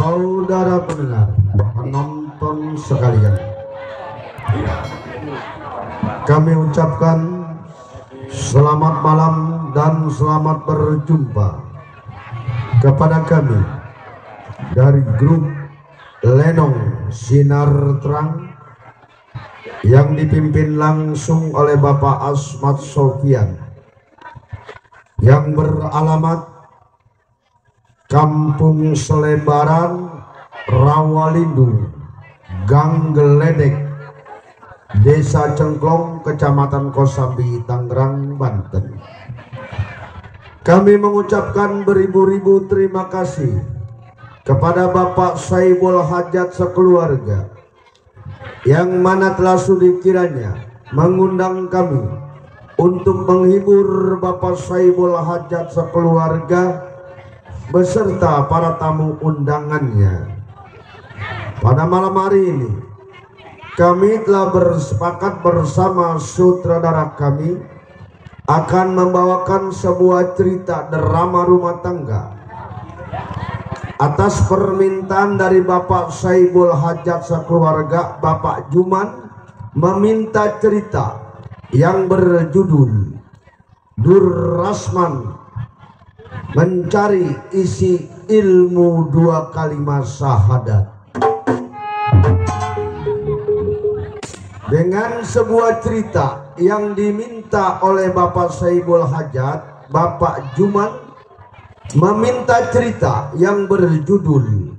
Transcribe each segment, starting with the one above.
Saudara pendengar, penonton sekalian, kami ucapkan selamat malam dan selamat berjumpa kepada kami dari grup Lenong Sinar Terang yang dipimpin langsung oleh Bapak Asmat Sofian yang beralamat Kampung Selebaran, Rawalindung, Gang Geledek, Desa Cengklong, Kecamatan Kosambi, Tangerang, Banten. Kami mengucapkan beribu-ribu terima kasih kepada Bapak Saibul Hajat sekeluarga yang mana telah sudi kiranya mengundang kami untuk menghibur Bapak Saibul Hajat sekeluarga beserta para tamu undangannya. Pada malam hari ini kami telah bersepakat bersama sutradara kami akan membawakan sebuah cerita drama rumah tangga atas permintaan dari Bapak Saibul Hajat sekeluarga. Bapak Juman meminta cerita yang berjudul Durrasman mencari isi ilmu 2 kalimat syahadat. Dengan sebuah cerita yang diminta oleh Bapak Saibul Hajat, Bapak Juman meminta cerita yang berjudul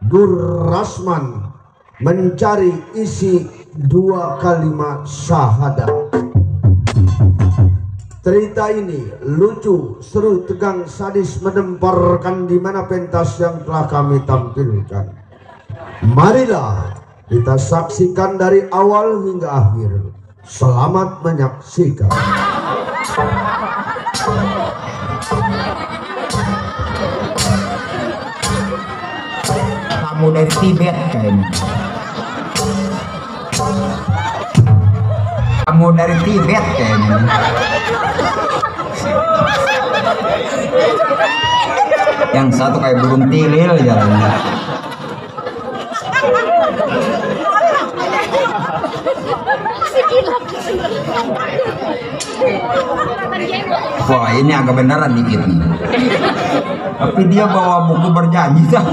Durrasman mencari isi 2 kalimat syahadat. Cerita ini lucu, seru, tegang, sadis, menemparkan di mana pentas yang telah kami tampilkan. Marilah kita saksikan dari awal hingga akhir. Selamat menyaksikan. Kamu dari Tibet kayaknya. Kamu dari Tibet kayaknya. Yang satu kayak burung tilil jalannya. Wah, ini agak beneran dikit nih. Tapi dia bawa buku berjanji kan.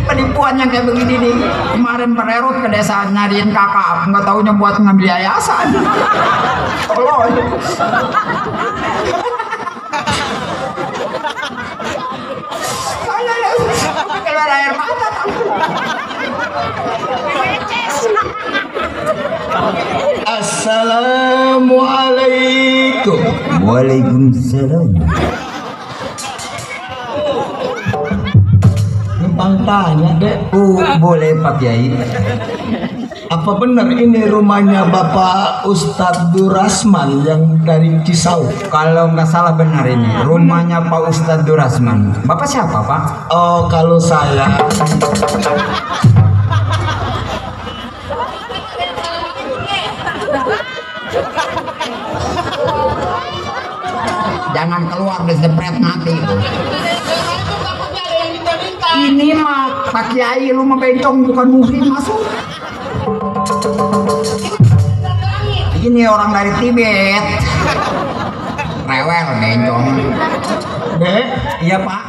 Penipuan yang kayak begini nih. Kemarin pererot ke desa nyariin kakak, nggak taunya buat ngambil yayasan. Tolong. Keluar air mata. Assalamualaikum. Waalaikumsalam. Numpang tanya dek, Boleh Pak Kiai. apa benar ini rumahnya Bapak Ustadz Durrasman yang dari Cisau? Kalau nggak salah benar ini rumahnya Pak Ustadz Durrasman. Bapak siapa Pak? Oh, kalau saya Jangan keluar disepret mati. Ini mah Pak Kiai, lu mah bencong bukan muhrim masuk. Ini orang dari Tibet. Rewel bencong. dek, Iya Pak.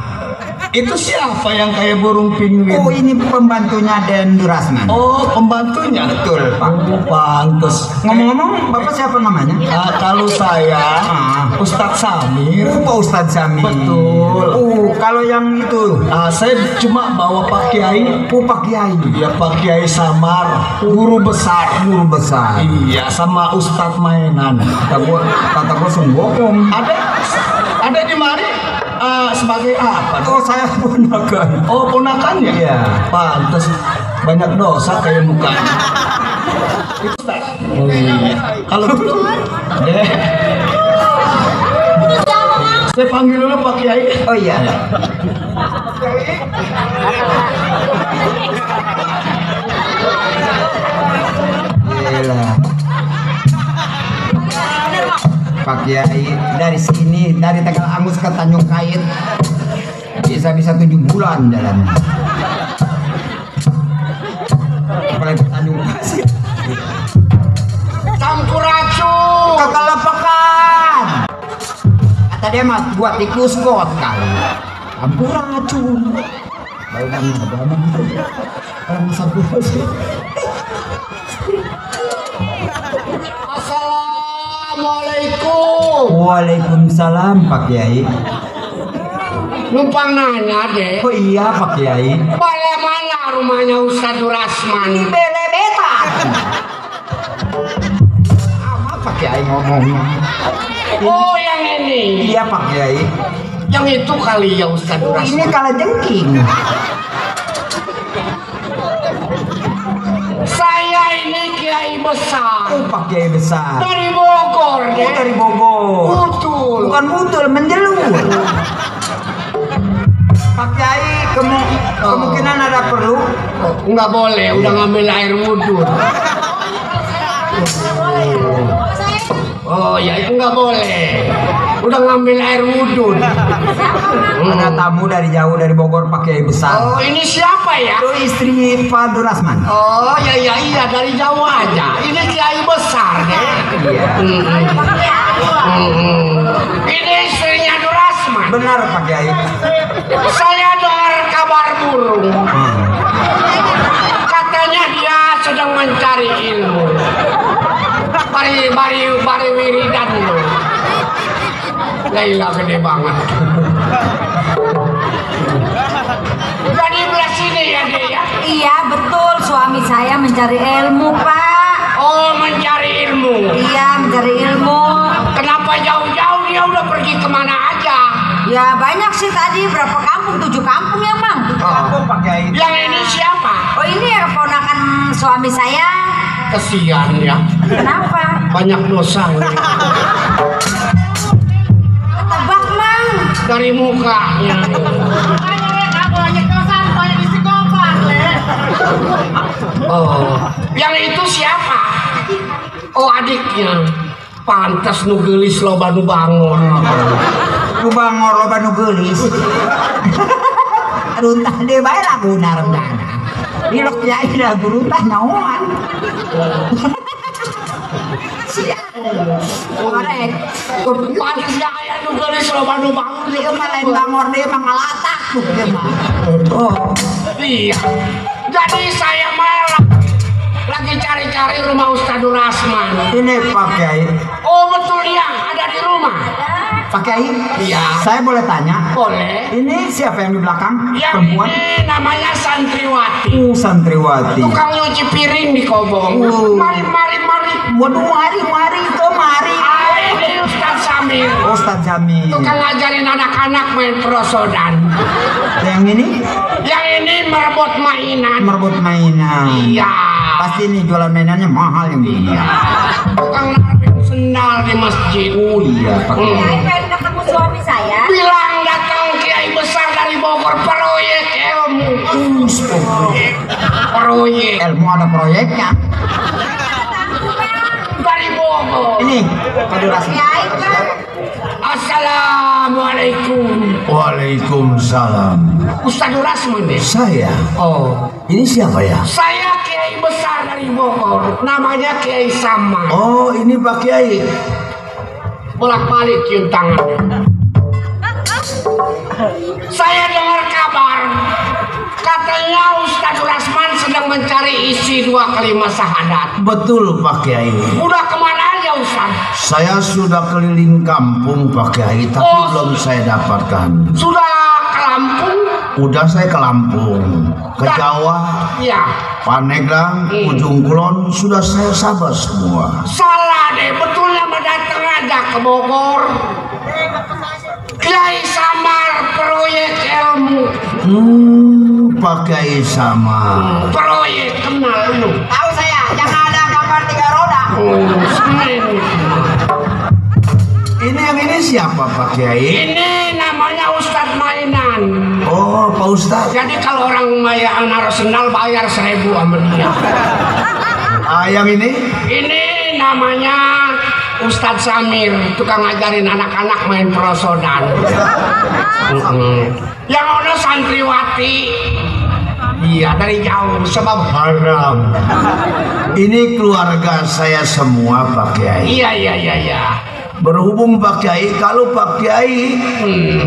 itu siapa yang kayak burung penguin? Oh, ini pembantunya Den Durrasman. Oh, pembantunya. Betul Pak. Oh, pantes. Ngomong-ngomong, Bapak siapa namanya? Kalau saya Ustadz Samir. Pak Ustadz Sami. Betul. Kalau yang itu Saya cuma bawa Pak Kiai. Pak Kiai. Ya, Pak Kiai Samar, guru besar. Guru besar. Iya, sama Ustadz mainan. Kata gua sungguh. Ada di mari sebagai apa? Oh, saya ponakan. Oh, ponakannya? Iya. Pantes banyak dosa kayak mukanya. Itu Ustaz. Oh, iya. Kalau gitu, deh. Saya panggil dulu Pak Kiai. Oh iya. Gila. Pak Kiai, dari sini dari Tegal Angus ke Tanjung Kait bisa 7 bulan jalannya. Apalagi ke Tanjung Pasir. Sampurasun. Kekelepakan. Kata dia mah buat tikus kot kali. Sampurasun. Baru kan ada orang sampurasun. Assalamualaikum. Waalaikumsalam Pak Kiai. Numpang nanya deh. Oh iya Pak Kiai. Balai mana rumahnya Ustadz Durasman? Di Bele-Beta. Apa Pak Kiai ngomongnya? Oh yang ini. Iya Pak Kiai. Yang itu kali ya Ustadz Oh, Durasman. ini kalajengking. Saya ini kiai besar. Oh Pak Kiai besar. Dari Bogor Oh deh. dari Bogor. Betul. Bukan butul, menjelur. Pak Kiai kemungkinan ada perlu. Nggak boleh, udah ngambil air wudhu. Oh ya itu nggak boleh. Udah ngambil air wudhu. Ada tamu dari jauh dari Bogor Pak Kiai besar. Oh ini siapa ya? Itu istri Pak Durasman. Oh iya dari jauh aja. Ini kiai besar deh. Iya. Ini istrinya Durasman. Benar Pak Kiai. Saya dengar kabar burung. Katanya dia sedang mencari ilmu. Bari wiridan lo. Laila gede banget. Jadi belah sini ya dia ya. Iya betul, suami saya mencari ilmu Pak. Oh mencari ilmu. Iya mencari ilmu. Kenapa jauh-jauh dia udah pergi kemana aja? Ya banyak sih tadi, berapa kampung, 7 kampung ya Mang. Apa Pak Kiai? Yang ini siapa? Oh ini ya keponakan suami saya. Kesian ya. Kenapa? Banyak dosanya. Tebak Mang. Dari mukanya. Oh, yang itu siapa? Oh adiknya. Pantas nu geulis loba nu bangun. Lu bangor loba nu geulis. Runtah deui bae laguna remdana. Ilok Kiai lagu runtah naon. Korek. Pantas ya aya nu geulis loba nu bangun. Ieu mah lain bangor deui mah ngalatak tuh ieu mah. Oh, Iya. Jadi saya malah lagi cari-cari rumah Ustadz Durasman. ini Pak Kiai. Oh betul ya, ada di rumah. Pak Kiai, Iya. saya boleh tanya? Boleh. Ini siapa yang di belakang? Yang Perempuan? ini namanya Santriwati. Santriwati. Tukang nyuci piring di Kobong. Mari. Waduh, mari ke mari. Ini Ustadz Samir. Ustadz Jamil. Tukang ngajarin anak-anak main prosodan. Yang ini Yang ini merebut mainan. merebut mainan. Iya. Pasti nih jualan mainannya mahal yang ini. Tukang narik sendal di masjid. Oh iya, Pak Kiai. Kiai pengen ketemu suami saya. Bilang datang kiai besar dari Bogor proyek ilmu. Proyek Ilmu ada proyeknya. dari Bogor. Ini Pak Durasman. Kiai Pak. Assalamualaikum. Waalaikumsalam. Ustadz Durasman deh. Saya. Oh, Ini siapa ya? saya kiai besar dari Bogor. Namanya Kiai Samar. Oh, ini Pak Kiai. Bolak-balik cium tangannya. Saya dengar kabar katanya Ustadz Durasman sedang mencari isi 2 kalimat syahadat. Betul Pak Kiai. Udah kemana aja Ustadz? Saya sudah keliling kampung Pak Kiai, tapi Oh. belum saya dapatkan. Sudah ke Lampung? Udah saya ke Lampung, ke Jawa, Ya. Pandeglang, Ujung Kulon, sudah saya sabar semua. Salah deh, betulnya mendatang aja ke Bogor. Kiai Samar proyek ilmu. Pak Kiai sama. Proyek kenal lu. Tahu saya, jangan ada kabar 3 roda. Senin. Ini yang ini siapa Pak Kiai? Ini namanya Ustadz Mainan. Oh Pak Ustadz. Jadi kalau orang mayaan arsenal bayar 1.000 sama dia. Yang ini? Ini namanya Ustadz Samir, tukang ngajarin anak-anak main perosodan. Yang ono santriwati. Iya, dari jauh sebab haram. Ini keluarga saya semua Pak Kiai. Iya. Berhubung Pak Kiai, kalau Pak Kiai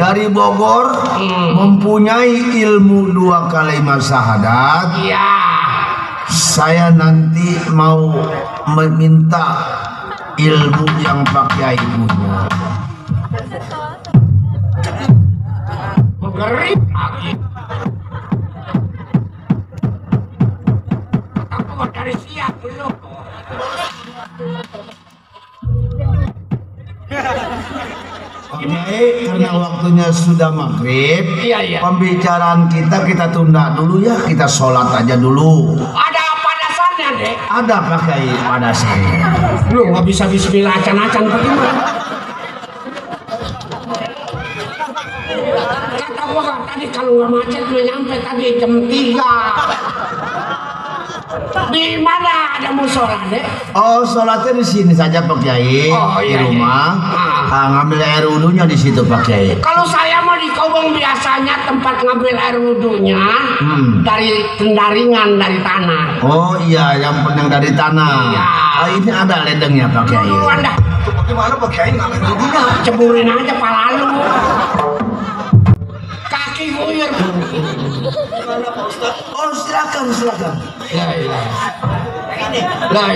dari Bogor mempunyai ilmu 2 kalimat syahadat, Iya. saya nanti mau meminta ilmu yang Pak Kiai punya. Mengerip lagi. Aku dari siap belum. Pak Kiai, karena waktunya sudah maghrib, Iya. pembicaraan kita tunda dulu ya, kita sholat aja dulu. Ada padasannya, Dek. Ada Pak Kiai pada saya. Lu nggak bisa bismillah acan-acan bagaimana? Kata gua kan tadi kalau nggak macet lu nyampe tadi jam 3. Di mana ada musola, Dek? Oh, sholatnya di sini saja Pak Kiai, Oh, di iya, rumah. Ngambil air wudhunya di situ Pak Kiai. Kalau saya mau di Kobong biasanya tempat ngambil air wudhunya dari tendaringan dari tanah. Oh iya, yang dari tanah. Iya. Ini ada ledengnya Pak Kiai. Duluan dah. Bagaimana Pak Kiai ngambil wudhunya? Ceburin aja pala lu. Kaki guyur. Oh silakan. La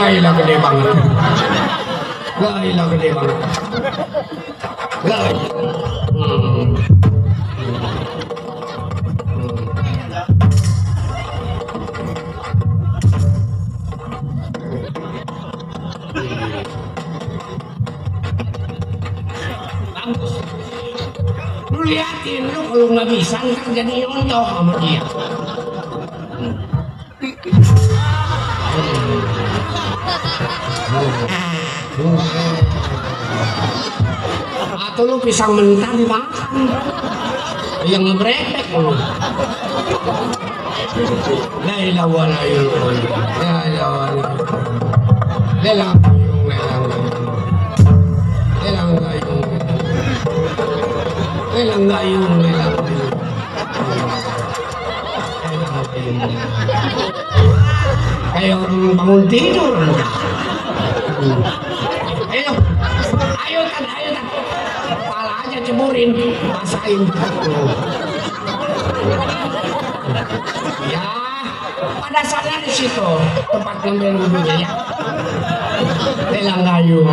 ilah gede banget. La ilah gede banget. La ilah. Lu liatin lu kalau nggak bisa ntar jadi nyontoh sama dia. Atau lu pisang mentah dimakan yang ngebrepek lu. La ilaha wa la ilaha lelang gayung. Kayak orang bangun tidur. Ayo kan. Pala aja ceburin, basahin. Ya, pada sana di situ tempat ngambil wudhunya ya. Lelang gayung.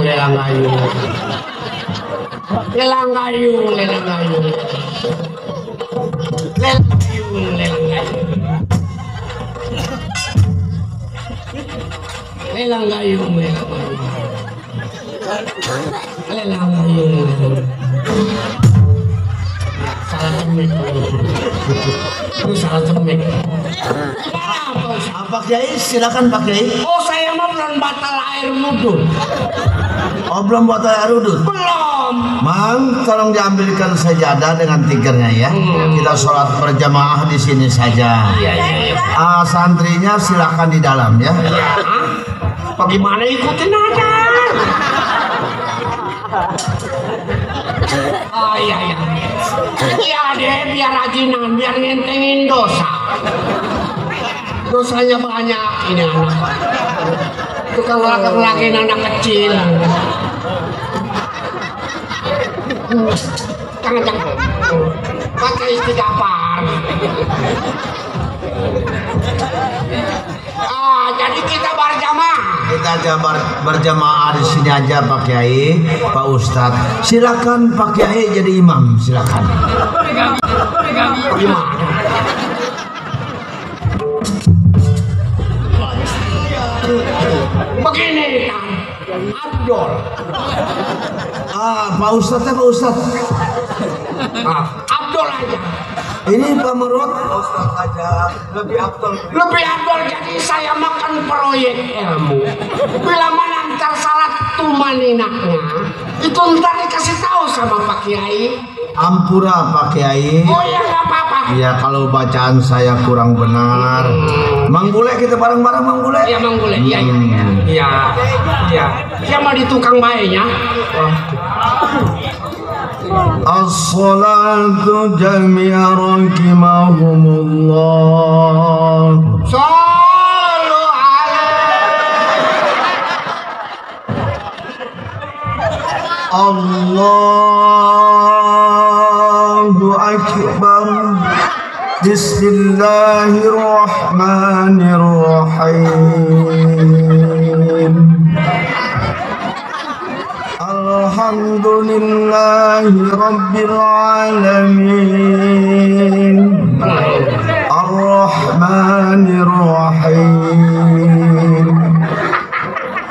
Salah temik. Lu salah temik. Pak Kiai, silakan Pak Kiai. Oh, saya mau belum batal air wudhu. Oh, belum buat air wudhu. Belum. Mang, tolong diambilkan sajadah dengan tikernya ya. Kita sholat berjamaah di sini saja. Iya. Santrinya silakan di dalam ya. Bagaimana ikutin aja. Oh iya. Iya deh, biar rajinan, biar ngentengin dosa. Dosanya banyak ini anak. Tukang laki-laki anak kecil. Jangan. Pakai istighfar. Jadi kita berjamaah. Kita aja berjamaah di sini aja Pak Kiai, Pak Ustadz. Silakan Pak Kiai jadi imam, silakan. Gimana? Begini kan, Abdul. Pak Ustadz ya Pak Ustadz. Abdul aja. Ini Pak Merot. Ustadz aja lebih Abdul. Lebih Abdul, jadi saya makan proyek ilmu. Bila mana ntar salah tumaninaknya, itu ntar dikasih tahu sama Pak Kiai. Ampura Pak Kiai. Oh ya nggak apa-apa. Ya kalau bacaan saya kurang benar. Mang Bule kita bareng-bareng Mang Bule. Iya Mang Bule. Iya. Iya. Iya. Siapa di tukang bayinya? As-salatu jami'a rahimahumullah. Sallu Allahu Akbar. Bismillahirrahmanirrahim. Alhamdulillahi Rabbil Alamin. Ar-Rahmanir-Rahim.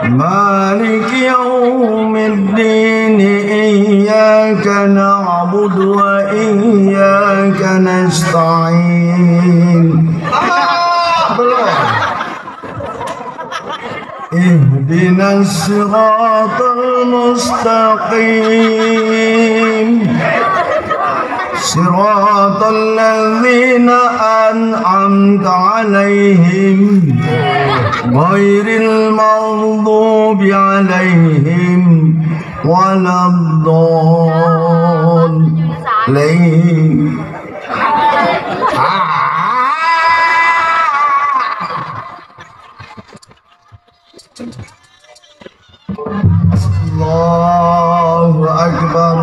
Maliki yaumiddin. Iyyaka na'budu wa iyyaka nasta'in. Ihdinas siratal mustaqim. Siratal ladzina an'amta 'alaihim ghairil maghdubi 'alaihim waladdallin. Allahu Akbar.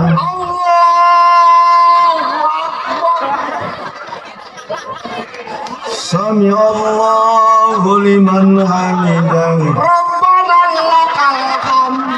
Sami Allahu liman hamidah. Rabbana lakal hamd.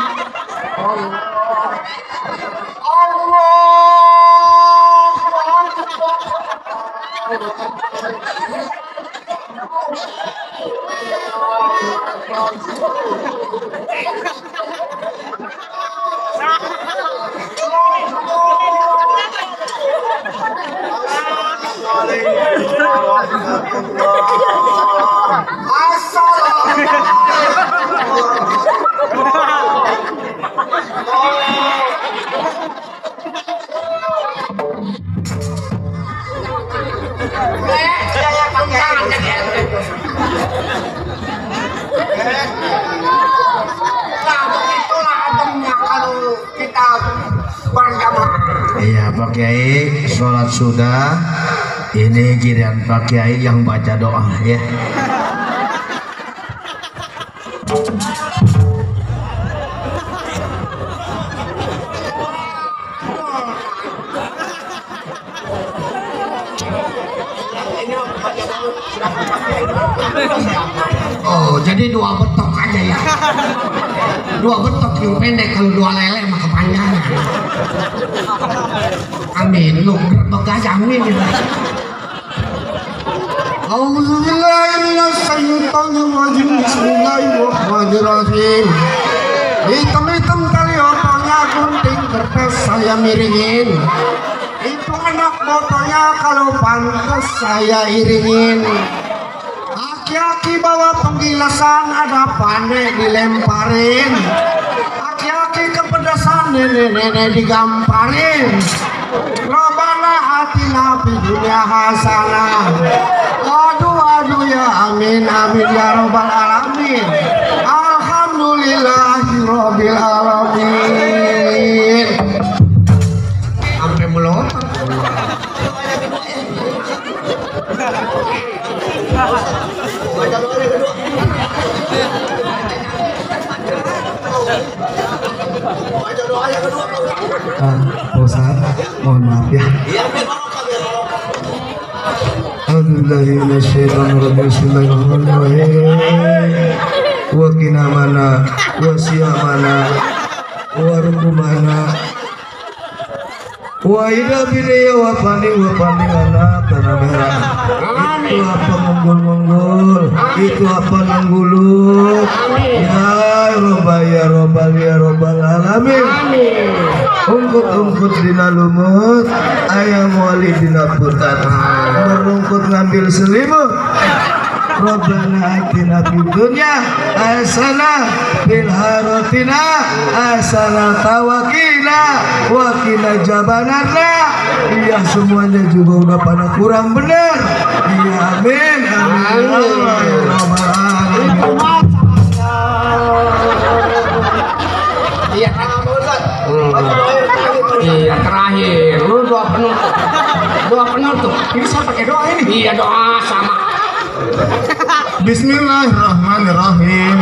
Iya Pak Kiai, sholat sudah. Ini giliran Pak Kiai yang baca doa ya. Oh, jadi dua betok aja ya. Dua betok yang pendek, kalau dua lele mah kepanjangan. Amin, lu betok aja amin. Auzubillahi minasyaitonir rajim. Bismillahirrahmanirrahim. Hitam-hitam kali otonya gunting kertas saya miringin. Itu anak motonya kalau pantas saya iringin. Aki-aki bawa penggilasan, ada pandai dilemparin. Aki-aki kepedasan, nenek-nenek digamparin. Robana atina fi dunya hasanah. Aduh ya amin amin ya robbal alamin. Alhamdulillahi robbil alamin. Sampai melotot. Ustaz, mohon maaf ya. Bismillahirrahmanirrahim. Wa qina mana wa siyamana wa rukumana wa ida bidiya wa pandingana tanah merah. Itu apa menggul-menggul, itu apa nengguluk. Ya robbal alamin. Ungkut dina lumut, ayam wali dina putat. Merungkut ngambil selimut. Rabbana atina fid dunya hasanah fil haratina hasanah tawakil amanatna wa qina jabanatna. Iya semuanya juga udah pada kurang benar. Iya amin amin ya rabbal alamin. Iya. Iya terakhir. Lu doa penutup. Doa penutup. Ini saya pakai doa ini. Iya doa sama. Bismillahirrahmanirrahim.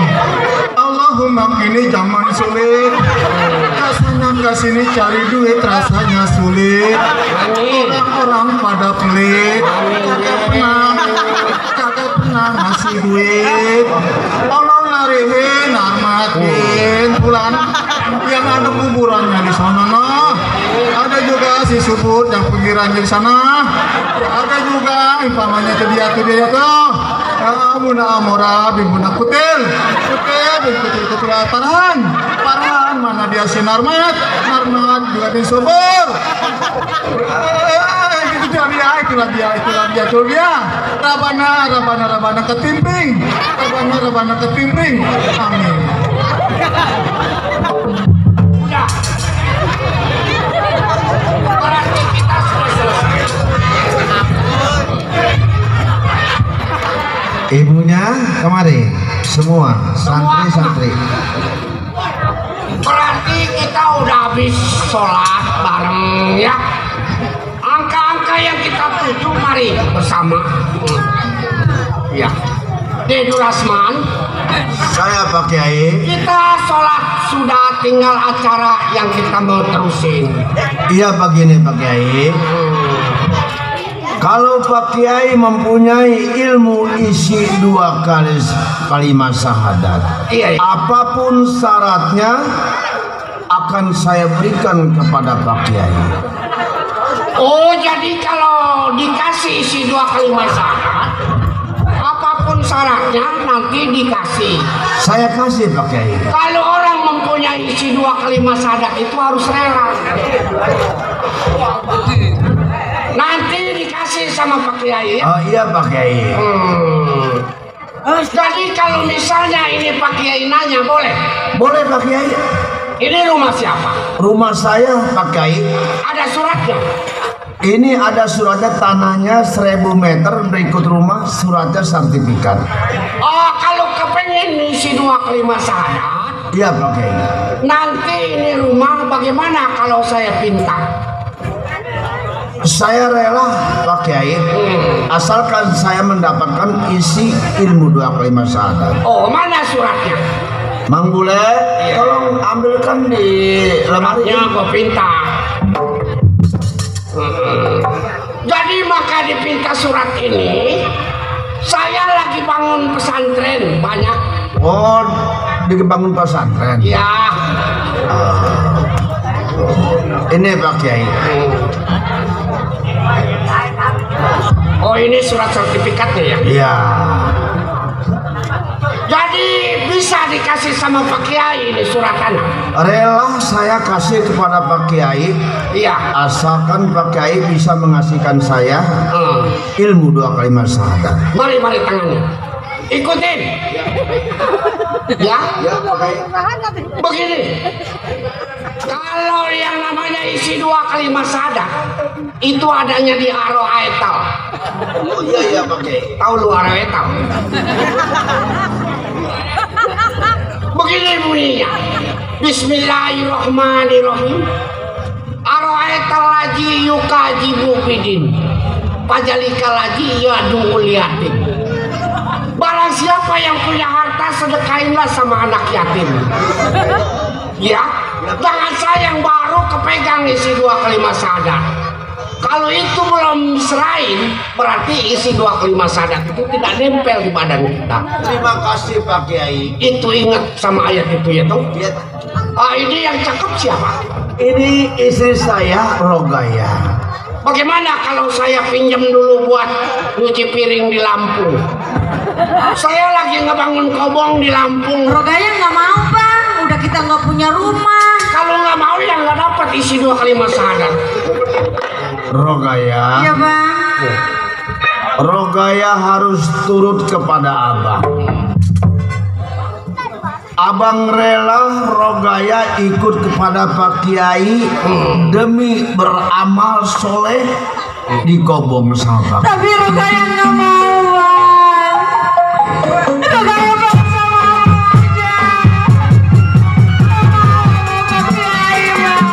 Allahumma ini zaman sulit. Rasanya kesini cari duit rasanya sulit. Orang-orang pada pelit. Kagak pernah ngasih duit. Allah larihin armatin bulan yang ada kuburannya di sana nah. Ada juga si subut yang pinggirannya di sana. Ada juga umpamanya ke dia tuh. Muna amora bimuna kutil parhan mana dia si narmat juga di subur. Itulah dia rabana ketimping amin. Udah. Berarti kita sudah selesai. Ibunya kemari semua santri-santri. Berarti kita udah habis sholat bareng ya. Angka-angka yang kita tuju mari bersama. Ya. Dedul Asman. Saya Pak Kiai. Kita sholat sudah tinggal acara yang kita mau terusin. Iya begini Pak Kiai. Kalau Pak Kiai mempunyai ilmu isi 2 kalimat syahadat, Iya. apapun syaratnya akan saya berikan kepada Pak Kiai. Oh jadi kalau dikasih isi 2 kalimat syahadat, apapun syaratnya nanti dikasih. Saya kasih Pak Kiai. Kalau orang mempunyai isi 2 kalimat syahadat itu harus rela. Nanti dikasih sama Pak Kiai. Oh iya Pak Kiai. Jadi kalau misalnya ini Pak Kiai nanya boleh? Boleh Pak Kiai. Ini rumah siapa? Rumah saya Pak Kiai. Ada suratnya? Ini ada suratnya, tanahnya 1000 meter berikut rumah, suratnya sertifikat. Oh kalau kepengen isi 2 kalimat syahadat, Iya Pak Kiai. nanti ini rumah bagaimana kalau saya pinta? Saya rela Pak Kiai, asalkan saya mendapatkan isi ilmu 2 kalimat syahadat. Oh mana suratnya? Mang Bule, tolong ambilkan di lemari. Suratnya gue pinta. Jadi maka dipinta surat ini. Saya lagi bangun pesantren banyak. Oh, dibangun pesantren. Ya. Ini Pak Kiai. Oh ini surat sertifikatnya ya? Iya. Jadi bisa dikasih sama Pak Kiai ini surat tanah? Rela saya kasih kepada Pak Kiai, Iya. asalkan Pak Kiai bisa mengasihkan saya ilmu 2 kalimat syahadat. Mari tangannya. Ikutin. Ya? Ya Pak Kiai. Begini. Kalau yang namanya isi 2 kalimat syahadat itu adanya di Aroaital. Oh iya Pak Kiai. Tahu lu Aroaital? Begini bunyinya. Bismillahirrahmanirrahim. Aroaital laji yukajibu bidin. Pajalika laji yadu uliatin. Barang siapa yang punya harta sedekahinlah sama anak yatim. Ya, jangan sayang baru kepegang isi 2 kalimat syahadat. Kalau itu belum serain, berarti isi 2 kalimat syahadat itu tidak nempel di badan kita. Terima kasih Pak Kiai. Itu ingat sama ayat itu ya toh. Ya, Ini yang cakep siapa? ini istri saya Rogaya. Bagaimana kalau saya pinjam dulu buat nyuci piring di Lampung? Saya lagi ngebangun kobong di Lampung. Rogaya nggak mau bang, udah kita nggak punya rumah. Kalau nggak mau ya nggak dapat isi 2 kalimat syahadat. Rogaya. Iya bang. Rogaya harus turut kepada Abang. Abang rela Rogaya ikut kepada Pak Kiai demi beramal soleh di Kobong sama Pak. Tapi Rogaya nggak mau, Bang. Rogaya mau sama Abang aja. Nggak mau Pak Kiai, Bang.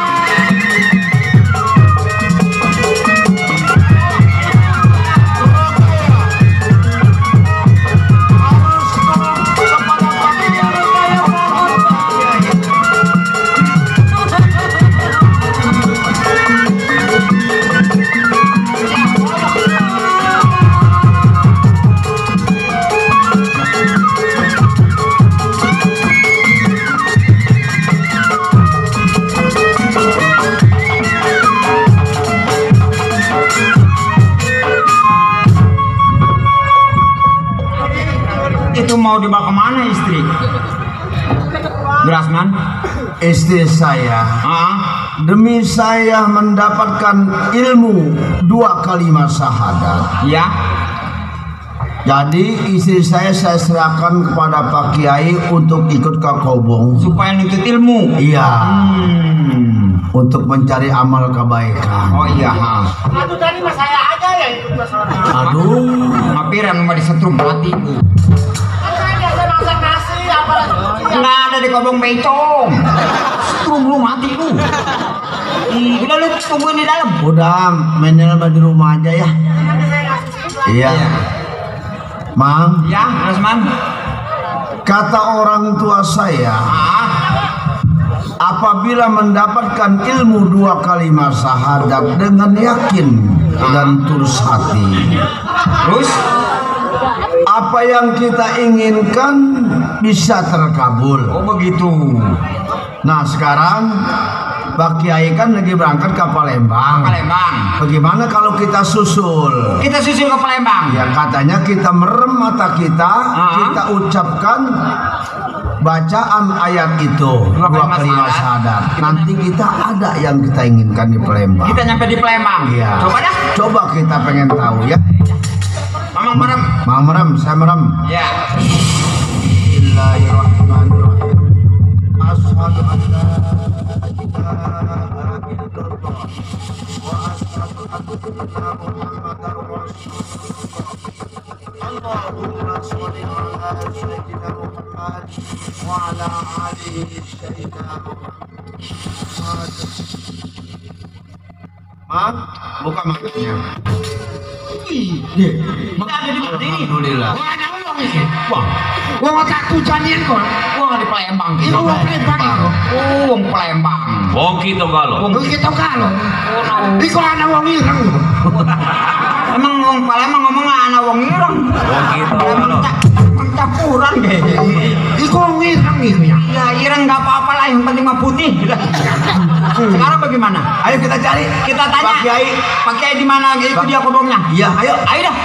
Itu mau dibawa kemana istri? Grasman? Istri saya Ah, demi saya mendapatkan ilmu 2 kalimat syahadat. ya. Jadi istri saya serahkan kepada Pak Kiai untuk ikut ke Kobong. Supaya nuntut ilmu. Iya, untuk mencari amal kebaikan. Oh iya, ha. Aduh tadi mas saya aja ya ikut mas orang. Aduh, Ngapiran mau disetrum hatiku. Saya biasa masak nasi apalagi. Nggak ada di Kobong Bencong. Setrum lu hatiku. Udah lu tungguin di dalam. udah menel di rumah aja ya. Iya, Mang. Ya, Grasman. Kata orang tua saya, Ah, apabila mendapatkan ilmu 2 kalimat syahadat dengan yakin dan tulus hati, terus? apa yang kita inginkan bisa terkabul. Oh begitu. Nah sekarang Pak Kiai kan lagi berangkat ke Palembang. Palembang. Bagaimana kalau kita susul? Kita susul ke Palembang. Ya katanya kita merem mata kita, kita ucapkan bacaan ayat itu 2 kalimat syahadat. Nanti kita ada yang kita inginkan di Palembang. Kita nyampe di Palembang. Iya. Coba dah. Coba kita pengen tahu ya. Mamang merem. Mau merem, saya merem. Ya. Bismillahirrahmanirrahim. Asyhadu an la ilaha illallah wa asyhadu anna Muhammadar Rasulullah. Allahumma shalli ala sayyidina Muhammad wa ala alihi sayyidina Muhammad. Mak, buka matanya. Kita ada di mana ini? Alhamdulillah. Wah ada uang ini. Wah, Wah otak tujuanin kok. wah di Palembang. Ini uang Palembang itu. Oh, Palembang. Wong kita kalau. Lu kita kalau. Iko ada uang ireng. Emang wong Palembang ngomong anak wong ireng. Wong kita kalau. Campuran kayaknya. Iko uang ireng itu ya. Ya ireng nggak apa-apa lah, yang penting mah putih. Sekarang bagaimana? Ayo kita cari. Kita tanya. Pak Kiai. Pak Kiai di mana? Itu dia kobongnya. Iya, ayo. Ayo dah.